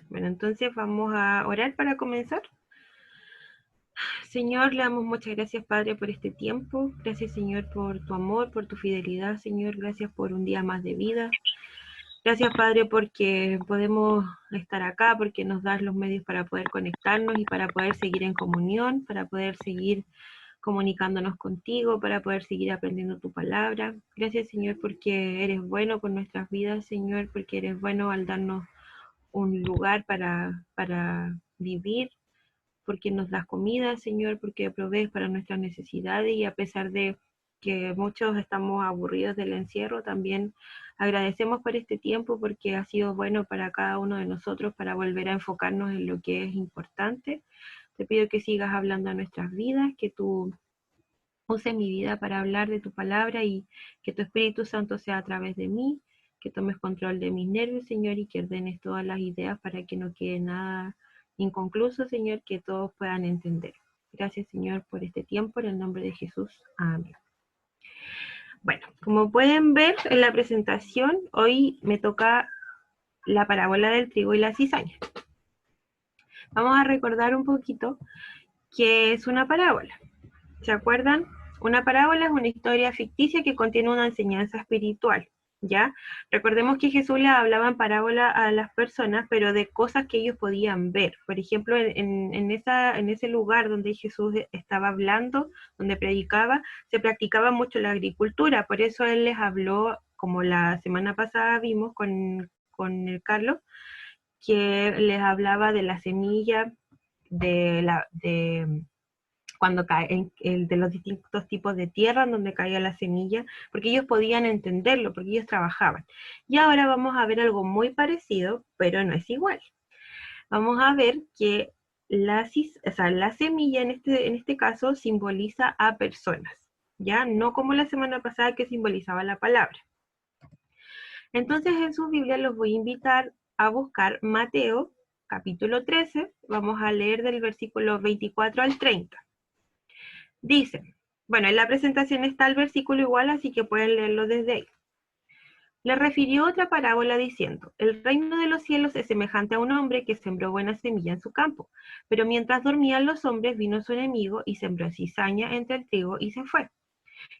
Bueno, entonces vamos a orar para comenzar. Señor, le damos muchas gracias, Padre, por este tiempo. Gracias, Señor, por tu amor, por tu fidelidad, Señor. Gracias por un día más de vida. Gracias, Padre, porque podemos estar acá, porque nos das los medios para poder conectarnos y para poder seguir en comunión, para poder seguir comunicándonos contigo, para poder seguir aprendiendo tu palabra. Gracias, Señor, porque eres bueno con nuestras vidas, Señor, porque eres bueno al darnos un lugar para vivir, porque nos das comida, Señor, porque provees para nuestras necesidades, y a pesar de que muchos estamos aburridos del encierro, también agradecemos por este tiempo porque ha sido bueno para cada uno de nosotros para volver a enfocarnos en lo que es importante. Te pido que sigas hablando a nuestras vidas, que tú uses mi vida para hablar de tu palabra y que tu Espíritu Santo sea a través de mí, que tomes control de mis nervios, Señor, y que ordenes todas las ideas para que no quede nada inconcluso, Señor, que todos puedan entender. Gracias, Señor, por este tiempo, en el nombre de Jesús. Amén. Bueno, como pueden ver en la presentación, hoy me toca la parábola del trigo y la cizaña. Vamos a recordar un poquito qué es una parábola. ¿Se acuerdan? Una parábola es una historia ficticia que contiene una enseñanza espiritual, ¿ya? Recordemos que Jesús le hablaba en parábola a las personas, pero de cosas que ellos podían ver. Por ejemplo, en ese lugar donde Jesús estaba hablando, donde predicaba, se practicaba mucho la agricultura. Por eso Él les habló, como la semana pasada vimos con el Carlos, que les hablaba de la semilla, de cuando cae de los distintos tipos de tierra en donde caía la semilla, porque ellos podían entenderlo, porque ellos trabajaban. Y ahora vamos a ver algo muy parecido, pero no es igual. Vamos a ver que la semilla en este caso simboliza a personas, ¿ya? No como la semana pasada que simbolizaba la palabra. Entonces en su Biblia los voy a invitar a buscar Mateo capítulo 13, vamos a leer del versículo 24 al 30. Dice, bueno, en la presentación está el versículo igual, así que pueden leerlo desde ahí. Le refirió otra parábola diciendo, el reino de los cielos es semejante a un hombre que sembró buena semilla en su campo, pero mientras dormían los hombres vino su enemigo y sembró cizaña entre el trigo y se fue.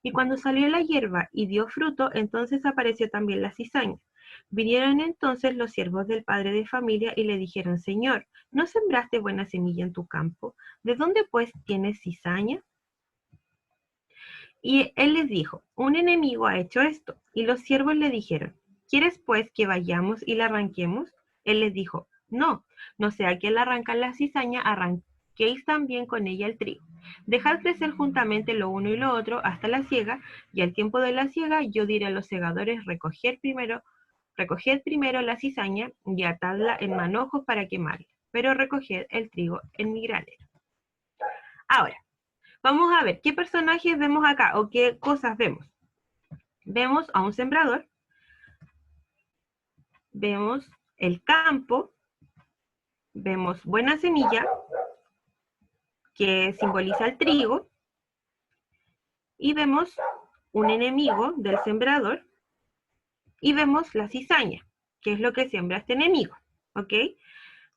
Y cuando salió la hierba y dio fruto, entonces apareció también la cizaña. Vinieron entonces los siervos del padre de familia y le dijeron, Señor, ¿no sembraste buena semilla en tu campo? ¿De dónde pues tienes cizaña? Y él les dijo, un enemigo ha hecho esto. Y los siervos le dijeron, ¿quieres pues que vayamos y la arranquemos? Él les dijo, no, no sea que al arrancar la cizaña arranquéis también con ella el trigo. Dejad crecer juntamente lo uno y lo otro hasta la siega, y al tiempo de la siega yo diré a los segadores, recoged primero la cizaña y atadla en manojos para quemarla, pero recoged el trigo en mi granero. Ahora, vamos a ver qué personajes vemos acá o qué cosas vemos. Vemos a un sembrador, vemos el campo, vemos buena semilla, que simboliza el trigo, y vemos un enemigo del sembrador, y vemos la cizaña, que es lo que siembra este enemigo, ¿ok?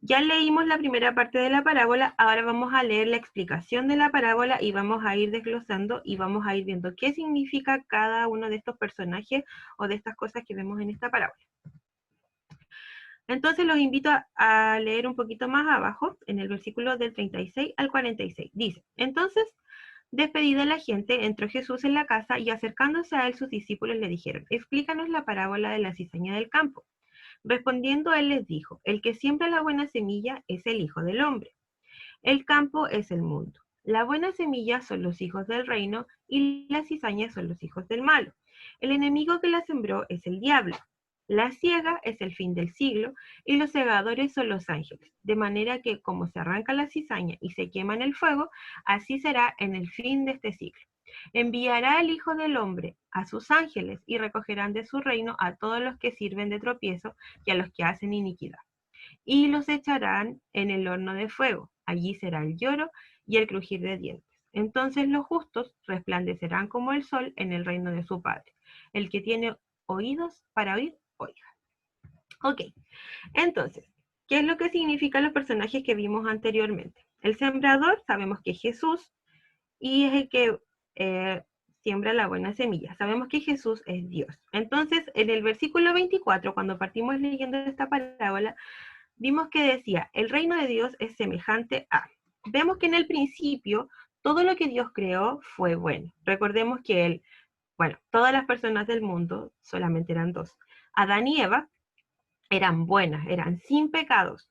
Ya leímos la primera parte de la parábola, ahora vamos a leer la explicación de la parábola y vamos a ir desglosando y vamos a ir viendo qué significa cada uno de estos personajes o de estas cosas que vemos en esta parábola. Entonces los invito a leer un poquito más abajo, en el versículo del 36 al 46. Dice, entonces, despedida la gente, entró Jesús en la casa y acercándose a él sus discípulos le dijeron, explícanos la parábola de la cizaña del campo. Respondiendo él les dijo, el que siembra la buena semilla es el Hijo del Hombre. El campo es el mundo. La buena semilla son los hijos del reino y la cizaña son los hijos del malo. El enemigo que la sembró es el diablo. La siega es el fin del siglo y los segadores son los ángeles. De manera que como se arranca la cizaña y se quema en el fuego, así será en el fin de este siglo. Enviará el Hijo del Hombre a sus ángeles y recogerán de su reino a todos los que sirven de tropiezo y a los que hacen iniquidad. Y los echarán en el horno de fuego. Allí será el lloro y el crujir de dientes. Entonces los justos resplandecerán como el sol en el reino de su Padre. El que tiene oídos para oír, oiga. Ok, entonces, ¿Qué es lo que significan los personajes que vimos anteriormente? El sembrador, sabemos que es Jesús, y es el que eh, siembra la buena semilla. Sabemos que Jesús es Dios. Entonces, en el versículo 24, cuando partimos leyendo esta parábola, vimos que decía, el reino de Dios es semejante a. Vemos que en el principio, todo lo que Dios creó fue bueno. Recordemos que bueno, todas las personas del mundo, solamente eran dos. Adán y Eva eran buenas, eran sin pecados.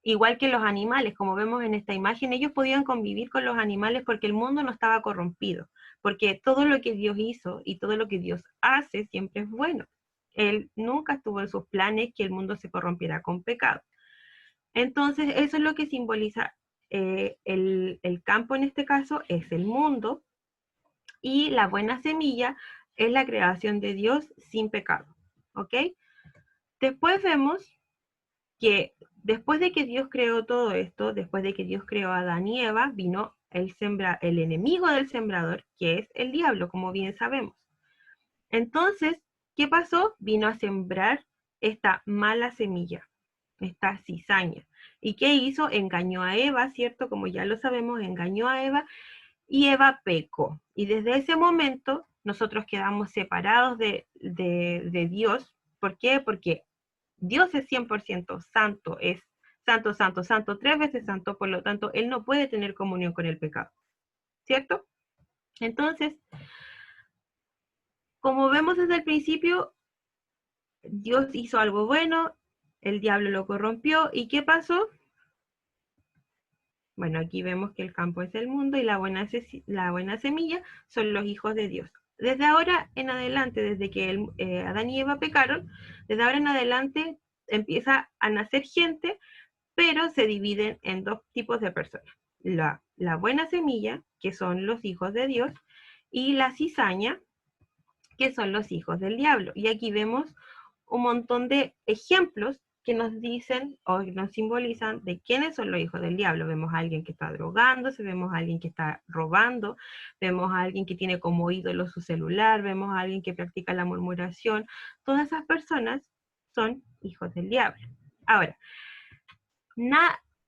Igual que los animales, como vemos en esta imagen, ellos podían convivir con los animales porque el mundo no estaba corrompido, porque todo lo que Dios hizo y todo lo que Dios hace siempre es bueno. Él nunca estuvo en sus planes que el mundo se corrompiera con pecado. Entonces, eso es lo que simboliza el campo en este caso, es el mundo, y la buena semilla es la creación de Dios sin pecado. ¿Ok? Después vemos que después de que Dios creó todo esto, después de que Dios creó a Adán y Eva, vino el enemigo del sembrador, que es el diablo, como bien sabemos. Entonces, ¿qué pasó? Vino a sembrar esta mala semilla, esta cizaña. ¿Y qué hizo? Engañó a Eva, ¿cierto? Como ya lo sabemos, engañó a Eva y Eva pecó. Y desde ese momento nosotros quedamos separados de Dios. ¿Por qué? Porque Dios es 100% santo, es santo, santo, santo, 3 veces santo, por lo tanto, Él no puede tener comunión con el pecado, ¿cierto? Entonces, como vemos desde el principio, Dios hizo algo bueno, el diablo lo corrompió, ¿y qué pasó? Bueno, aquí vemos que el campo es el mundo y la buena semilla son los hijos de Dios. Desde ahora en adelante, desde que Adán y Eva pecaron, desde ahora en adelante empieza a nacer gente, pero se dividen en dos tipos de personas. La buena semilla, que son los hijos de Dios, y la cizaña, que son los hijos del diablo. Y aquí vemos un montón de ejemplos que nos dicen o nos simbolizan de quiénes son los hijos del diablo. Vemos a alguien que está drogándose, vemos a alguien que está robando, vemos a alguien que tiene como ídolo su celular, vemos a alguien que practica la murmuración. Todas esas personas son hijos del diablo. Ahora,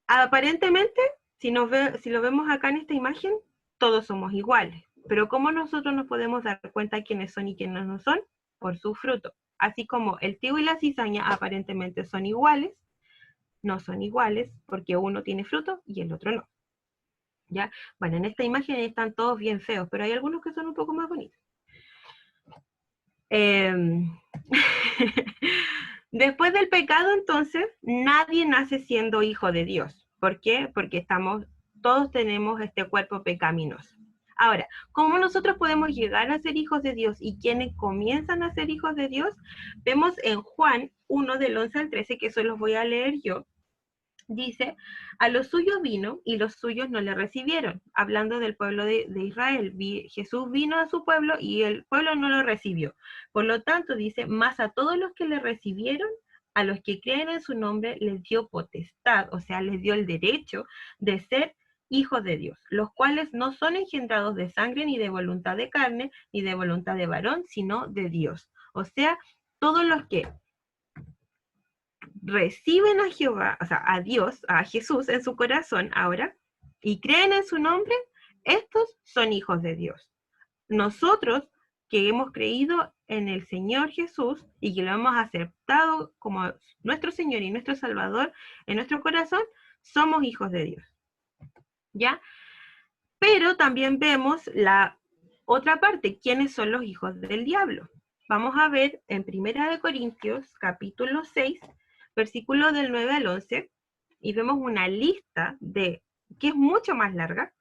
aparentemente, si lo vemos acá en esta imagen, todos somos iguales. Pero ¿cómo nosotros nos podemos dar cuenta quiénes son y quiénes no son? Por su fruto. Así como el trigo y la cizaña aparentemente son iguales, no son iguales porque uno tiene fruto y el otro no. ¿Ya? Bueno, en esta imagen están todos bien feos, pero hay algunos que son un poco más bonitos. Después del pecado, entonces, nadie nace siendo hijo de Dios. ¿Por qué? Porque todos tenemos este cuerpo pecaminoso. Ahora, ¿cómo nosotros podemos llegar a ser hijos de Dios y quienes comienzan a ser hijos de Dios? Vemos en Juan 1 del 11 al 13, que eso los voy a leer yo. Dice, a los suyos vino y los suyos no le recibieron. Hablando del pueblo de Israel, Jesús vino a su pueblo y el pueblo no lo recibió. Por lo tanto, dice, más a todos los que le recibieron, a los que creen en su nombre, les dio potestad, o sea, les dio el derecho de ser hijos de Dios, los cuales no son engendrados de sangre, ni de voluntad de carne, ni de voluntad de varón, sino de Dios. O sea, todos los que reciben a Jehová, o sea, a Dios, a Jesús en su corazón ahora, y creen en su nombre, estos son hijos de Dios. Nosotros que hemos creído en el Señor Jesús y que lo hemos aceptado como nuestro Señor y nuestro Salvador en nuestro corazón, somos hijos de Dios. ¿Ya? Pero también vemos la otra parte, ¿quiénes son los hijos del diablo? Vamos a ver en 1 Corintios capítulo 6, versículo del 9 al 11, y vemos una lista que es mucho más larga,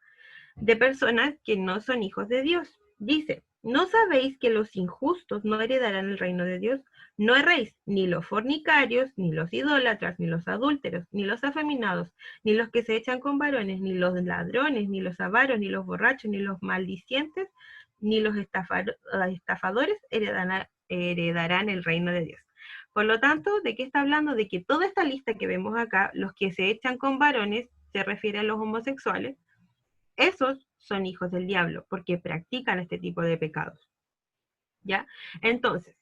de personas que no son hijos de Dios. Dice, ¿no sabéis que los injustos no heredarán el reino de Dios? No erréis, ni los fornicarios, ni los idólatras, ni los adúlteros, ni los afeminados, ni los que se echan con varones, ni los ladrones, ni los avaros, ni los borrachos, ni los maldicientes, ni los estafadores heredarán el reino de Dios. Por lo tanto, ¿de qué está hablando? De que toda esta lista que vemos acá, los que se echan con varones, se refiere a los homosexuales, esos son hijos del diablo, porque practican este tipo de pecados. ¿Ya? Entonces,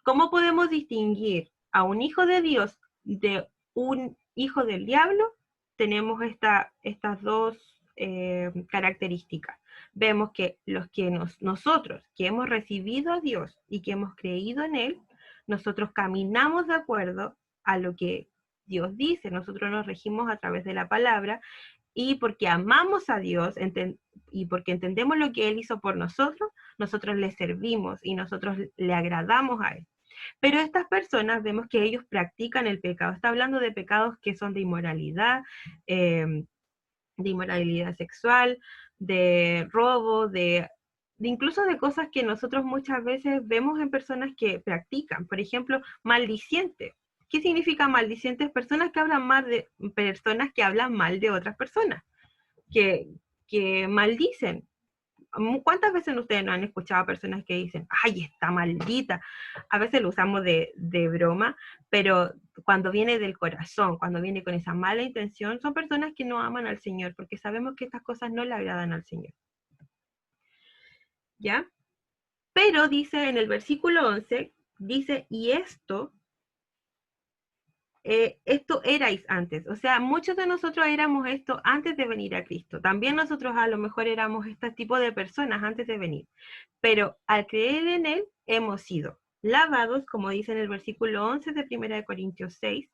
¿cómo podemos distinguir a un hijo de Dios de un hijos del diablo, tenemos estas dos características. Vemos que nosotros que hemos recibido a Dios y que hemos creído en Él, nosotros caminamos de acuerdo a lo que Dios dice, nosotros nos regimos a través de la palabra, y porque amamos a Dios y porque entendemos lo que Él hizo por nosotros, nosotros le servimos y nosotros le agradamos a Él. Pero estas personas vemos que ellos practican el pecado. Está hablando de pecados que son eh, de inmoralidad sexual, de robo, incluso de cosas que nosotros muchas veces vemos en personas que practican. Por ejemplo, maldiciente. ¿Qué significa maldicientes? Personas que hablan mal de personas que hablan mal de otras personas, que, que maldicen. ¿Cuántas veces ustedes no han escuchado a personas que dicen, ay, está maldita? A veces lo usamos de broma, pero cuando viene del corazón, cuando viene con esa mala intención, son personas que no aman al Señor, porque sabemos que estas cosas no le agradan al Señor. ¿Ya? Pero dice en el versículo 11, dice, y esto erais antes, o sea, muchos de nosotros éramos esto antes de venir a Cristo. También nosotros a lo mejor éramos este tipo de personas antes de venir, pero al creer en Él hemos sido lavados, como dice en el versículo 11 de 1 Corintios 6,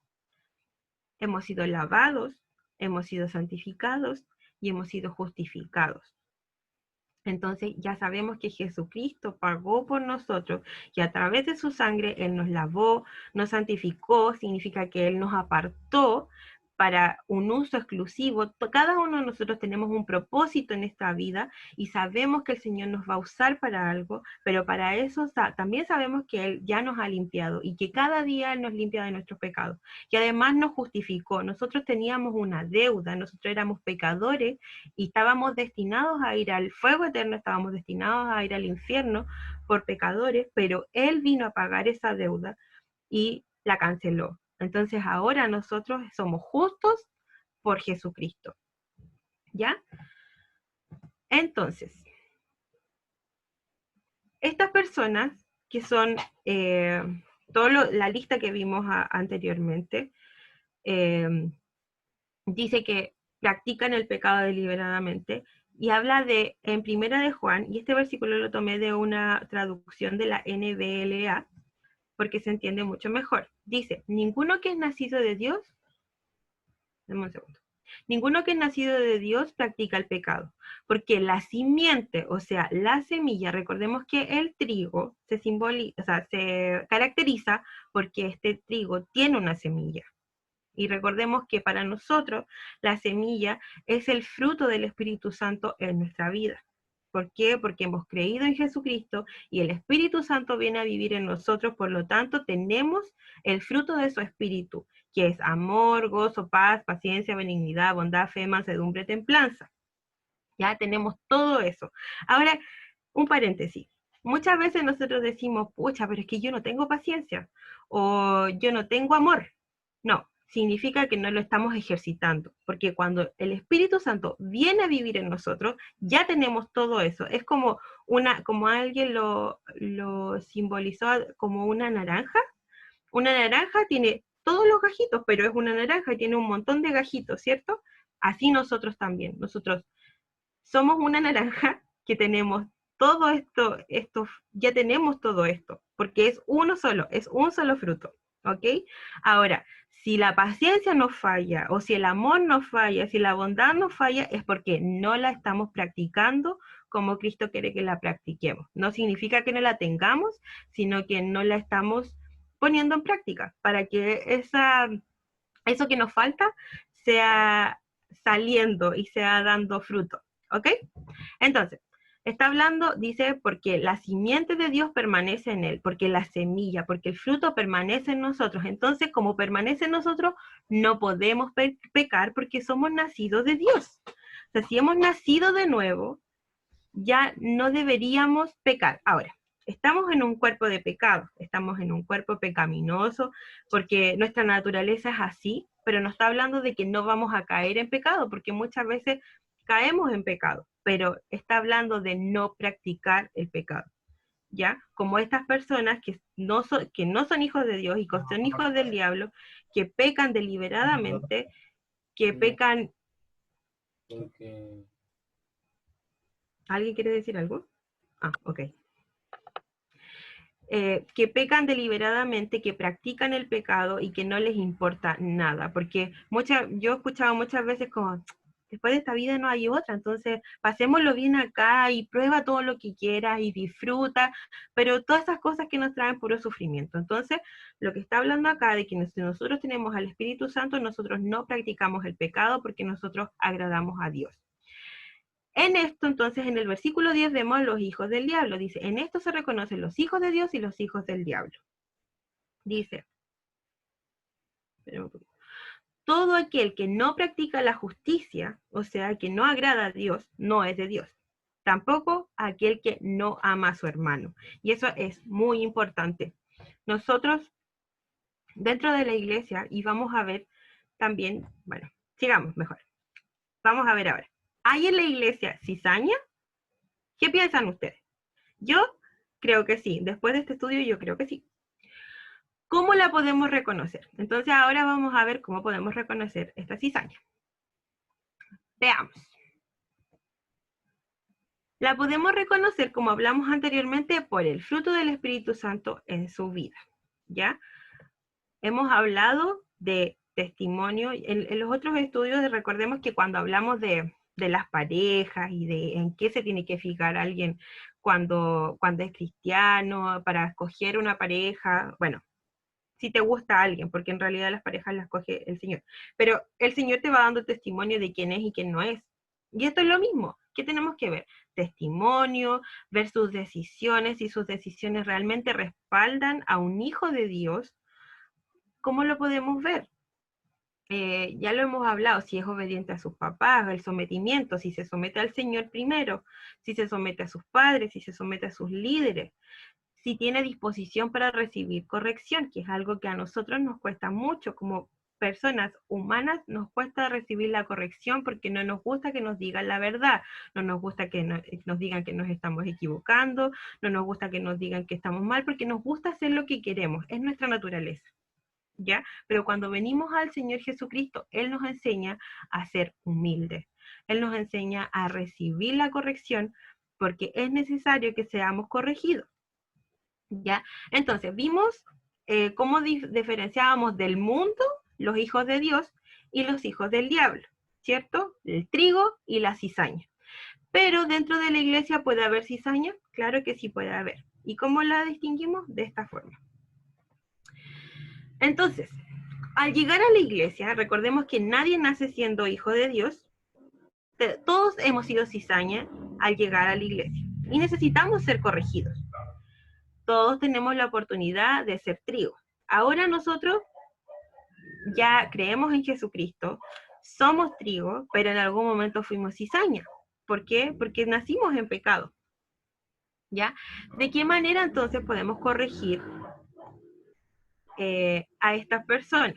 hemos sido lavados, hemos sido santificados y hemos sido justificados. Entonces ya sabemos que Jesucristo pagó por nosotros y a través de su sangre Él nos lavó, nos santificó, significa que Él nos apartó para un uso exclusivo. Cada uno de nosotros tenemos un propósito en esta vida y sabemos que el Señor nos va a usar para algo, pero para eso también sabemos que Él ya nos ha limpiado y que cada día Él nos limpia de nuestros pecados. Y además nos justificó. Nosotros teníamos una deuda, nosotros éramos pecadores y estábamos destinados a ir al fuego eterno, estábamos destinados a ir al infierno por pecadores, pero Él vino a pagar esa deuda y la canceló. Entonces ahora nosotros somos justos por Jesucristo. ¿Ya? Entonces, estas personas que son la lista que vimos anteriormente, dice que practican el pecado deliberadamente y habla en Primera de Juan, y este versículo lo tomé de una traducción de la NBLA, porque se entiende mucho mejor. Dice, ninguno que es nacido de Dios, dame un segundo, ninguno que es nacido de Dios practica el pecado, porque la simiente, o sea, la semilla, recordemos que el trigo se caracteriza porque este trigo tiene una semilla. Y recordemos que para nosotros la semilla es el fruto del Espíritu Santo en nuestra vida. ¿Por qué? Porque hemos creído en Jesucristo y el Espíritu Santo viene a vivir en nosotros, por lo tanto tenemos el fruto de su Espíritu, que es amor, gozo, paz, paciencia, benignidad, bondad, fe, mansedumbre, templanza. Ya tenemos todo eso. Ahora, un paréntesis. Muchas veces nosotros decimos, pucha, pero es que yo no tengo paciencia o yo no tengo amor. No, significa que no lo estamos ejercitando, porque cuando el Espíritu Santo viene a vivir en nosotros, ya tenemos todo eso. Es como alguien lo simbolizó como una naranja. Una naranja tiene todos los gajitos, pero es una naranja y tiene un montón de gajitos, ¿cierto? Así nosotros también. Nosotros somos una naranja que tenemos todo esto, ya tenemos todo esto, porque es un solo fruto, ¿ok? Ahora, si la paciencia nos falla, o si el amor nos falla, si la bondad nos falla, es porque no la estamos practicando como Cristo quiere que la practiquemos. No significa que no la tengamos, sino que no la estamos poniendo en práctica, para que eso que nos falta sea saliendo y sea dando fruto. ¿Ok? Entonces, está hablando, dice, porque la simiente de Dios permanece en él, porque la semilla, porque el fruto permanece en nosotros. Entonces, como permanece en nosotros, no podemos pecar porque somos nacidos de Dios. O sea, si hemos nacido de nuevo, ya no deberíamos pecar. Ahora, estamos en un cuerpo de pecado, estamos en un cuerpo pecaminoso, porque nuestra naturaleza es así, pero no está hablando de que no vamos a caer en pecado, porque muchas veces caemos en pecado, pero está hablando de no practicar el pecado. ¿ya? Como estas personas que no son hijos de Dios y que son hijos del diablo, que pecan deliberadamente, que pecan... ¿Alguien quiere decir algo? Ah, ok. Que pecan deliberadamente, que practican el pecado y que no les importa nada, porque yo he escuchado muchas veces como, después de esta vida no hay otra, entonces pasémoslo bien acá y prueba todo lo que quieras y disfruta, pero todas esas cosas que nos traen puro sufrimiento. Entonces, lo que está hablando acá de que si nosotros tenemos al Espíritu Santo, nosotros no practicamos el pecado porque nosotros agradamos a Dios. En esto, entonces, en el versículo 10 vemos los hijos del diablo. Dice, en esto se reconocen los hijos de Dios y los hijos del diablo. Dice, todo aquel que no practica la justicia, o sea, que no agrada a Dios, no es de Dios. Tampoco aquel que no ama a su hermano. Y eso es muy importante. Nosotros, dentro de la iglesia, y vamos a ver también, bueno, sigamos mejor. Vamos a ver ahora. ¿Hay en la iglesia cizaña? ¿Qué piensan ustedes? Yo creo que sí. Después de este estudio, yo creo que sí. ¿Cómo la podemos reconocer? Entonces ahora vamos a ver cómo podemos reconocer esta cizaña. Veamos. La podemos reconocer, como hablamos anteriormente, por el fruto del Espíritu Santo en su vida. ¿Ya? Hemos hablado de testimonio. En los otros estudios, recordemos que cuando hablamos de las parejas y de en qué se tiene que fijar alguien cuando es cristiano, para escoger una pareja, bueno, si te gusta alguien, porque en realidad las parejas las coge el Señor. Pero el Señor te va dando testimonio de quién es y quién no es. Y esto es lo mismo. ¿Qué tenemos que ver? Testimonio, ver sus decisiones, si sus decisiones realmente respaldan a un hijo de Dios. ¿Cómo lo podemos ver? Ya lo hemos hablado, si es obediente a sus papás, el sometimiento, si se somete al Señor primero, si se somete a sus padres, si se somete a sus líderes, si tiene disposición para recibir corrección, que es algo que a nosotros nos cuesta mucho como personas humanas, nos cuesta recibir la corrección porque no nos gusta que nos digan la verdad, no nos gusta que nos digan que nos estamos equivocando, no nos gusta que nos digan que estamos mal, porque nos gusta hacer lo que queremos, es nuestra naturaleza. ¿Ya? Pero cuando venimos al Señor Jesucristo, Él nos enseña a ser humildes. Él nos enseña a recibir la corrección porque es necesario que seamos corregidos. ¿Ya? Entonces, vimos cómo diferenciábamos del mundo los hijos de Dios y los hijos del diablo, ¿cierto? El trigo y la cizaña. Pero dentro de la iglesia puede haber cizaña, claro que sí puede haber. ¿Y cómo la distinguimos? De esta forma. Entonces, al llegar a la iglesia, recordemos que nadie nace siendo hijo de Dios. Todos hemos sido cizaña al llegar a la iglesia y necesitamos ser corregidos. Todos tenemos la oportunidad de ser trigo. Ahora nosotros ya creemos en Jesucristo, somos trigo, pero en algún momento fuimos cizaña. ¿Por qué? Porque nacimos en pecado. ¿Ya? ¿De qué manera entonces podemos corregir a estas personas?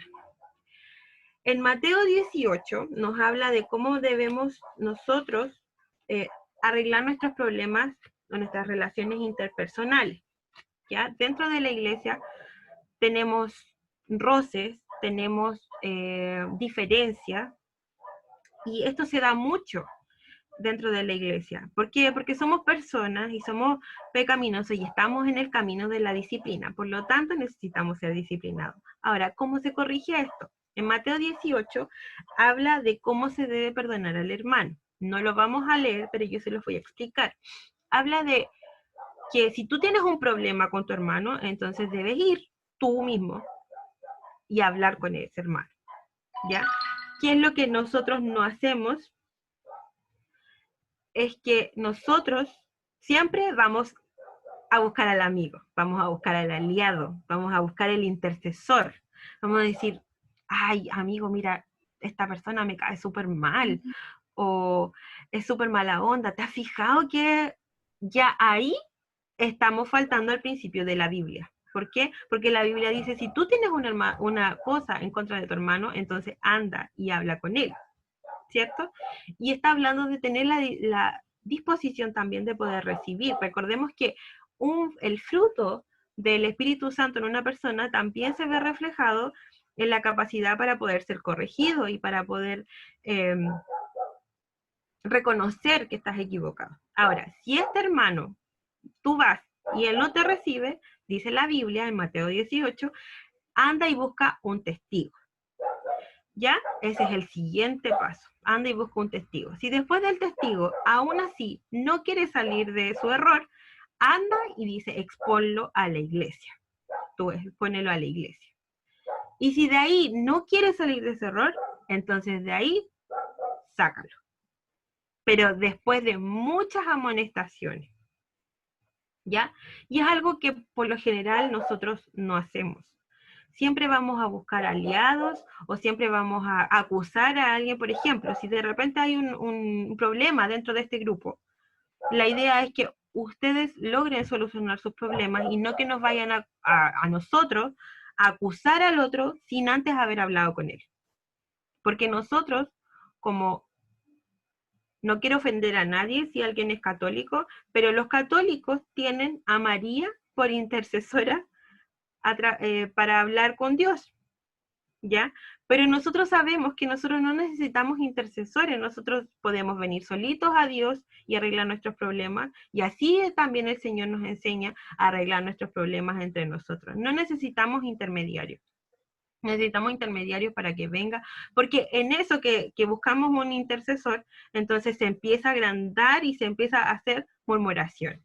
En Mateo 18 nos habla de cómo debemos nosotros arreglar nuestros problemas o nuestras relaciones interpersonales. ¿Ya? Dentro de la iglesia tenemos roces, tenemos diferencias, y esto se da mucho dentro de la iglesia. ¿Por qué? Porque somos personas y somos pecaminosos y estamos en el camino de la disciplina. Por lo tanto, necesitamos ser disciplinados. Ahora, ¿cómo se corrige esto? En Mateo 18 habla de cómo se debe perdonar al hermano. No lo vamos a leer, pero yo se los voy a explicar. Habla de que si tú tienes un problema con tu hermano, entonces debes ir tú mismo y hablar con ese hermano. ¿Ya? ¿Qué es lo que nosotros no hacemos? Es que nosotros siempre vamos a buscar al amigo, vamos a buscar al aliado, vamos a buscar el intercesor. Vamos a decir, ay, amigo, mira, esta persona me cae súper mal, o es súper mala onda. ¿Te has fijado que ya ahí estamos faltando al principio de la Biblia? ¿Por qué? Porque la Biblia dice, si tú tienes una cosa en contra de tu hermano, entonces anda y habla con él, ¿cierto? Y está hablando de tener la disposición también de poder recibir. Recordemos que el fruto del Espíritu Santo en una persona también se ve reflejado en la capacidad para poder ser corregido y para poder reconocer que estás equivocado. Ahora, si este hermano, tú vas y él no te recibe, dice la Biblia en Mateo 18, anda y busca un testigo. ¿Ya? Ese es el siguiente paso. Anda y busca un testigo. Si después del testigo, aún así, no quiere salir de su error, anda y dice, exponlo a la iglesia. Tú expónelo a la iglesia. Y si de ahí no quiere salir de ese error, entonces de ahí, sácalo. Pero después de muchas amonestaciones. ¿Ya? Y es algo que por lo general nosotros no hacemos. Siempre vamos a buscar aliados o siempre vamos a acusar a alguien. Por ejemplo, si de repente hay un problema dentro de este grupo, la idea es que ustedes logren solucionar sus problemas y no que nos vayan a nosotros a acusar al otro sin antes haber hablado con él. Porque nosotros, como no quiero ofender a nadie si alguien es católico, pero los católicos tienen a María por intercesora para hablar con Dios, ¿ya? Pero nosotros sabemos que nosotros no necesitamos intercesores, nosotros podemos venir solitos a Dios y arreglar nuestros problemas, y así también el Señor nos enseña a arreglar nuestros problemas entre nosotros. No necesitamos intermediarios. Necesitamos intermediarios para que venga, porque en eso que buscamos un intercesor, entonces se empieza a agrandar y se empieza a hacer murmuración.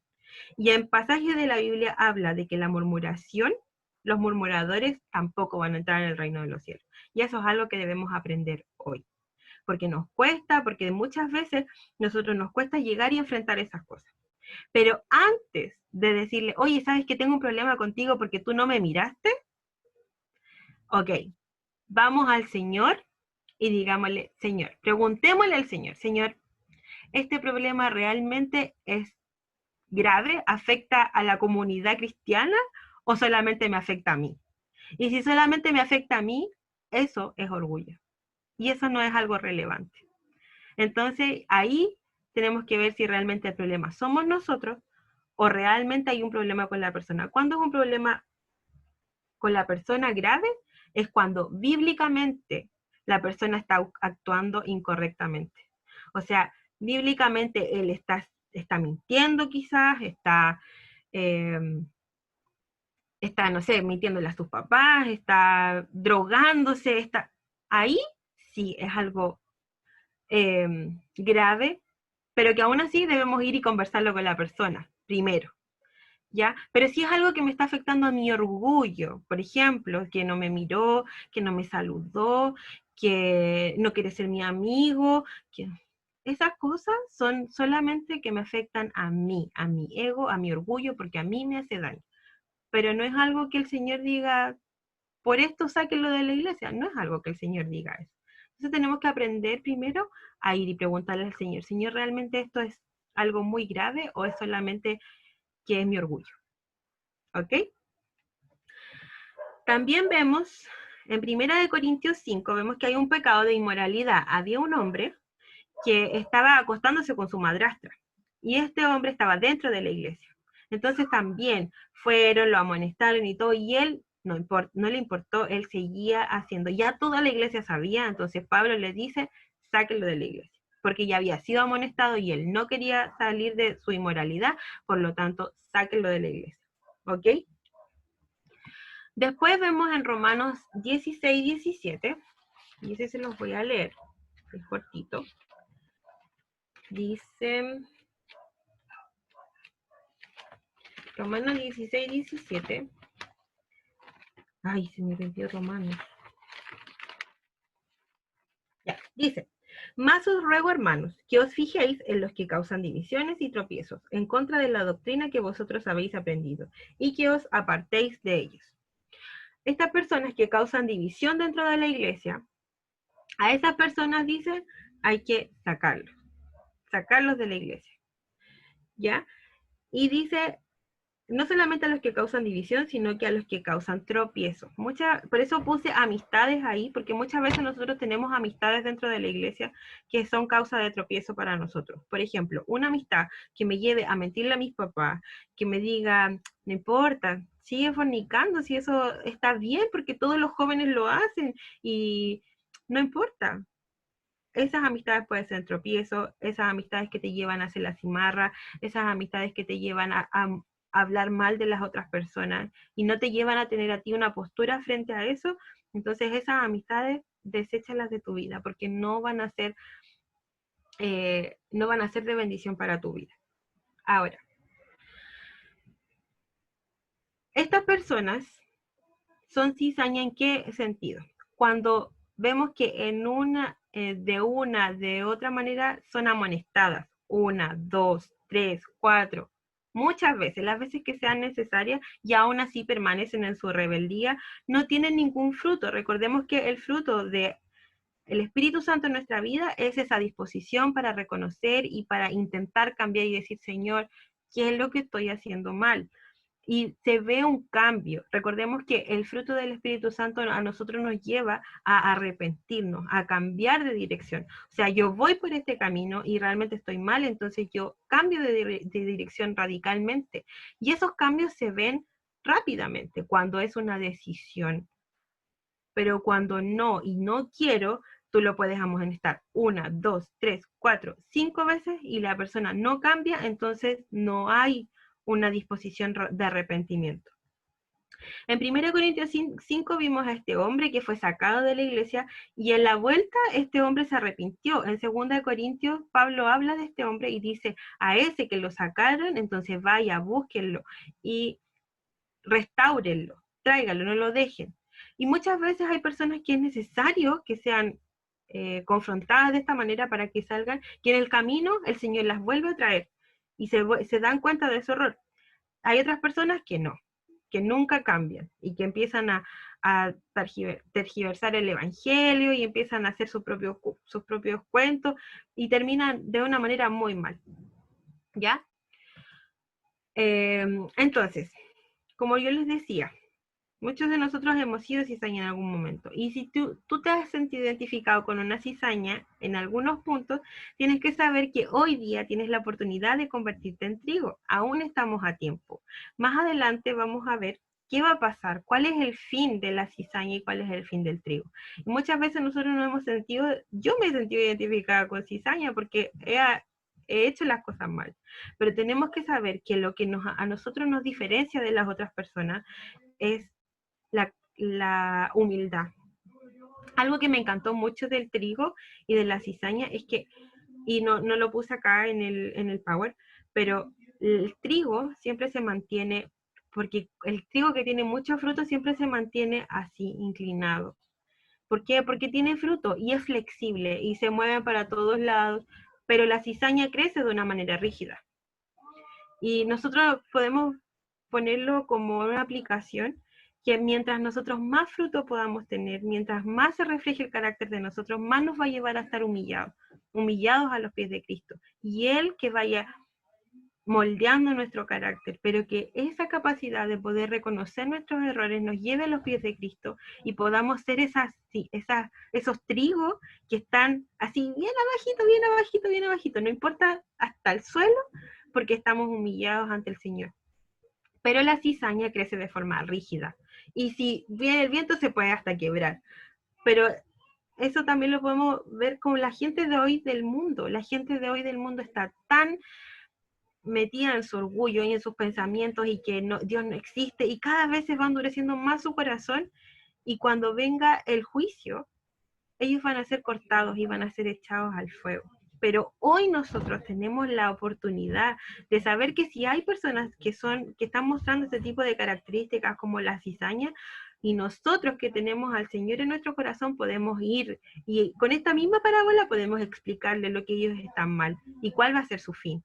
Y en pasajes de la Biblia habla de que la murmuración, los murmuradores tampoco van a entrar en el reino de los cielos. Y eso es algo que debemos aprender hoy. Porque nos cuesta, porque muchas veces nosotros nos cuesta llegar y enfrentar esas cosas. Pero antes de decirle, oye, ¿sabes que tengo un problema contigo porque tú no me miraste? Ok, vamos al Señor y digámosle, Señor, preguntémosle al Señor, Señor, ¿este problema realmente es grave? ¿Afecta a la comunidad cristiana o solamente me afecta a mí? Y si solamente me afecta a mí, eso es orgullo. Y eso no es algo relevante. Entonces, ahí tenemos que ver si realmente el problema somos nosotros o realmente hay un problema con la persona. ¿Cuándo es un problema con la persona grave? Es cuando bíblicamente la persona está actuando incorrectamente. O sea, bíblicamente él está mintiendo quizás, eh, no sé, mintiéndole a sus papás, está drogándose, ahí sí es algo grave, pero que aún así debemos ir y conversarlo con la persona primero. ¿Ya? Pero si es algo que me está afectando a mi orgullo, por ejemplo, que no me miró, que no me saludó, que no quiere ser mi amigo, que esas cosas son solamente que me afectan a mí, a mi ego, a mi orgullo, porque a mí me hace daño. Pero no es algo que el Señor diga, por esto sáquenlo de la iglesia, no es algo que el Señor diga eso. Entonces tenemos que aprender primero a ir y preguntarle al Señor, Señor, ¿realmente esto es algo muy grave o es solamente que es mi orgullo? ¿Ok? También vemos, en 1 Corintios 5, vemos que hay un pecado de inmoralidad. Había un hombre que estaba acostándose con su madrastra, y este hombre estaba dentro de la iglesia. Entonces también fueron, lo amonestaron y todo, y él no le importó, él seguía haciendo. Ya toda la iglesia sabía, entonces Pablo le dice, sáquenlo de la iglesia, porque ya había sido amonestado y él no quería salir de su inmoralidad, por lo tanto, sáquenlo de la iglesia. ¿Ok? Después vemos en Romanos 16, 17, y ese se los voy a leer, es cortito. Dice, Romanos 16, 17. Ay, se me perdió Romanos. Ya, dice, más os ruego, hermanos, que os fijéis en los que causan divisiones y tropiezos, en contra de la doctrina que vosotros habéis aprendido, y que os apartéis de ellos. Estas personas que causan división dentro de la iglesia, a esas personas dicen, hay que sacarlos de la iglesia. ¿Ya? Y dice, no solamente a los que causan división, sino que a los que causan tropiezo. Por eso puse amistades ahí, porque muchas veces nosotros tenemos amistades dentro de la iglesia que son causa de tropiezo para nosotros. Por ejemplo, una amistad que me lleve a mentirle a mis papás, que me diga, no importa, sigue fornicando, si eso está bien, porque todos los jóvenes lo hacen y no importa. Esas amistades pueden ser tropiezo, esas amistades que te llevan a hacer la cimarra, esas amistades que te llevan a hablar mal de las otras personas y no te llevan a tener a ti una postura frente a eso, entonces esas amistades deséchalas de tu vida porque no van a ser de bendición para tu vida. Ahora, estas personas son cizaña en qué sentido? Cuando vemos que de otra manera son amonestadas, 1, 2, 3, 4, muchas veces, las veces que sean necesarias, y aún así permanecen en su rebeldía, no tienen ningún fruto. Recordemos que el fruto de el Espíritu Santo en nuestra vida es esa disposición para reconocer y para intentar cambiar y decir, Señor, ¿qué es lo que estoy haciendo mal? Y se ve un cambio. Recordemos que el fruto del Espíritu Santo a nosotros nos lleva a arrepentirnos, a cambiar de dirección. O sea, yo voy por este camino y realmente estoy mal, entonces yo cambio de dirección radicalmente. Y esos cambios se ven rápidamente cuando es una decisión. Pero cuando no y no quiero, tú lo puedes amonestar 1, 2, 3, 4, 5 veces y la persona no cambia, entonces no hay una disposición de arrepentimiento. En 1 Corintios 5 vimos a este hombre que fue sacado de la iglesia y en la vuelta este hombre se arrepintió. En 2 Corintios Pablo habla de este hombre y dice, a ese que lo sacaron, entonces vaya, búsquenlo y restáurenlo, tráiganlo, no lo dejen. Y muchas veces hay personas que es necesario que sean confrontadas de esta manera para que salgan, que en el camino el Señor las vuelve a traer y se dan cuenta de su error. Hay otras personas que no, que nunca cambian y que empiezan a tergiversar el evangelio y empiezan a hacer sus propios cuentos y terminan de una manera muy mal. ¿Ya? Entonces, como yo les decía, muchos de nosotros hemos sido cizaña en algún momento. Y si tú te has sentido identificado con una cizaña en algunos puntos, tienes que saber que hoy día tienes la oportunidad de convertirte en trigo. Aún estamos a tiempo. Más adelante vamos a ver qué va a pasar, cuál es el fin de la cizaña y cuál es el fin del trigo. Y muchas veces nosotros nos hemos sentido, yo me he sentido identificada con cizaña porque he hecho las cosas mal. Pero tenemos que saber que lo que a nosotros nos diferencia de las otras personas es la humildad. Algo que me encantó mucho del trigo y de la cizaña es que, y no lo puse acá en el Power, pero el trigo siempre se mantiene, porque el trigo que tiene mucho fruto siempre se mantiene así, inclinado. ¿Por qué? Porque tiene fruto y es flexible y se mueve para todos lados, pero la cizaña crece de una manera rígida. Y nosotros podemos ponerlo como una aplicación que mientras nosotros más fruto podamos tener, mientras más se refleje el carácter de nosotros, más nos va a llevar a estar humillados a los pies de Cristo. Y Él que vaya moldeando nuestro carácter, pero que esa capacidad de poder reconocer nuestros errores nos lleve a los pies de Cristo y podamos ser esos trigos que están así bien abajito, bien abajito, bien abajito, no importa hasta el suelo, porque estamos humillados ante el Señor. Pero la cizaña crece de forma rígida y si viene el viento se puede hasta quebrar. Pero eso también lo podemos ver con la gente de hoy del mundo. La gente de hoy del mundo está tan metida en su orgullo y en sus pensamientos y que Dios no existe y cada vez se va endureciendo más su corazón y cuando venga el juicio, ellos van a ser cortados y van a ser echados al fuego. Pero hoy nosotros tenemos la oportunidad de saber que si hay personas que están mostrando este tipo de características como la cizaña, y nosotros que tenemos al Señor en nuestro corazón podemos ir y con esta misma parábola podemos explicarle lo que ellos están mal y cuál va a ser su fin.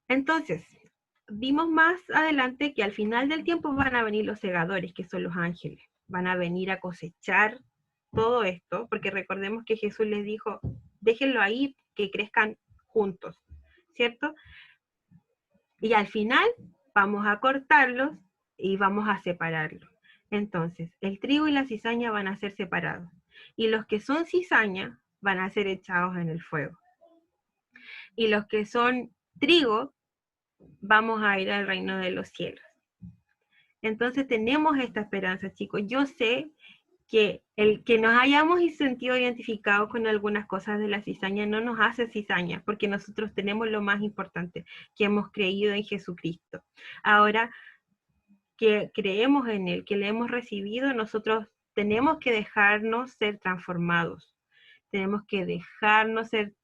Entonces, vimos más adelante que al final del tiempo van a venir los segadores, que son los ángeles. Van a venir a cosechar todo esto, porque recordemos que Jesús les dijo, déjenlo ahí, que crezcan juntos, ¿cierto? Y al final vamos a cortarlos y vamos a separarlos. Entonces, el trigo y la cizaña van a ser separados. Y los que son cizaña van a ser echados en el fuego. Y los que son trigo, vamos a ir al reino de los cielos. Entonces tenemos esta esperanza, chicos. Yo sé que el que nos hayamos sentido identificados con algunas cosas de la cizaña no nos hace cizaña, porque nosotros tenemos lo más importante, que hemos creído en Jesucristo. Ahora que creemos en Él, que le hemos recibido, nosotros tenemos que dejarnos ser transformados. Tenemos que dejarnos ser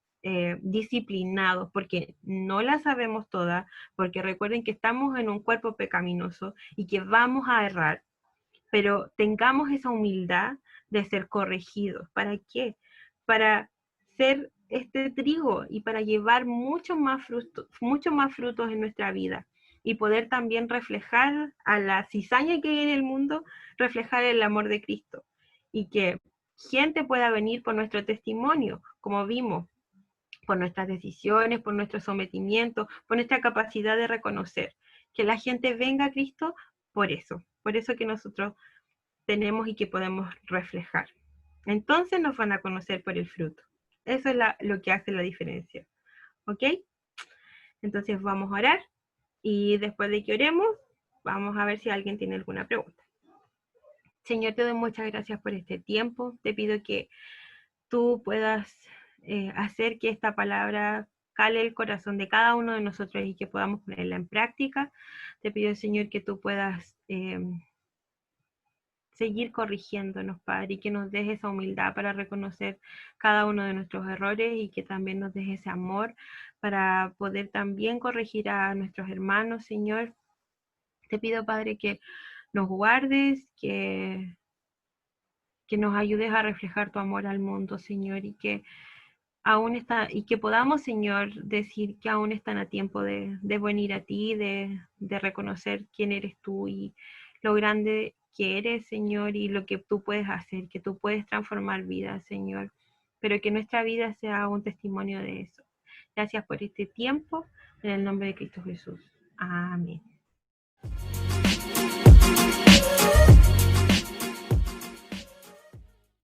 disciplinados, porque no la sabemos toda, porque recuerden que estamos en un cuerpo pecaminoso y que vamos a errar, pero tengamos esa humildad de ser corregidos. ¿Para qué? Para ser este trigo y para llevar mucho más frutos en nuestra vida y poder también reflejar a la cizaña que hay en el mundo, reflejar el amor de Cristo y que gente pueda venir por nuestro testimonio, como vimos, por nuestras decisiones, por nuestro sometimiento, por nuestra capacidad de reconocer. Que la gente venga a Cristo por eso que nosotros tenemos y que podemos reflejar. Entonces nos van a conocer por el fruto. Eso es lo que hace la diferencia. ¿Ok? Entonces vamos a orar y después de que oremos, vamos a ver si alguien tiene alguna pregunta. Señor, te doy muchas gracias por este tiempo. Te pido que tú puedas hacer que esta palabra cale el corazón de cada uno de nosotros y que podamos ponerla en práctica. Te pido, Señor, que tú puedas seguir corrigiéndonos, Padre, y que nos des esa humildad para reconocer cada uno de nuestros errores y que también nos des ese amor para poder también corregir a nuestros hermanos, Señor. Te pido, Padre, que nos guardes, que nos ayudes a reflejar tu amor al mundo, Señor, y que y que podamos, Señor, decir que aún están a tiempo de venir a ti, de reconocer quién eres tú y lo grande que eres, Señor, y lo que tú puedes hacer, que tú puedes transformar vidas, Señor, pero que nuestra vida sea un testimonio de eso. Gracias por este tiempo, en el nombre de Cristo Jesús. Amén.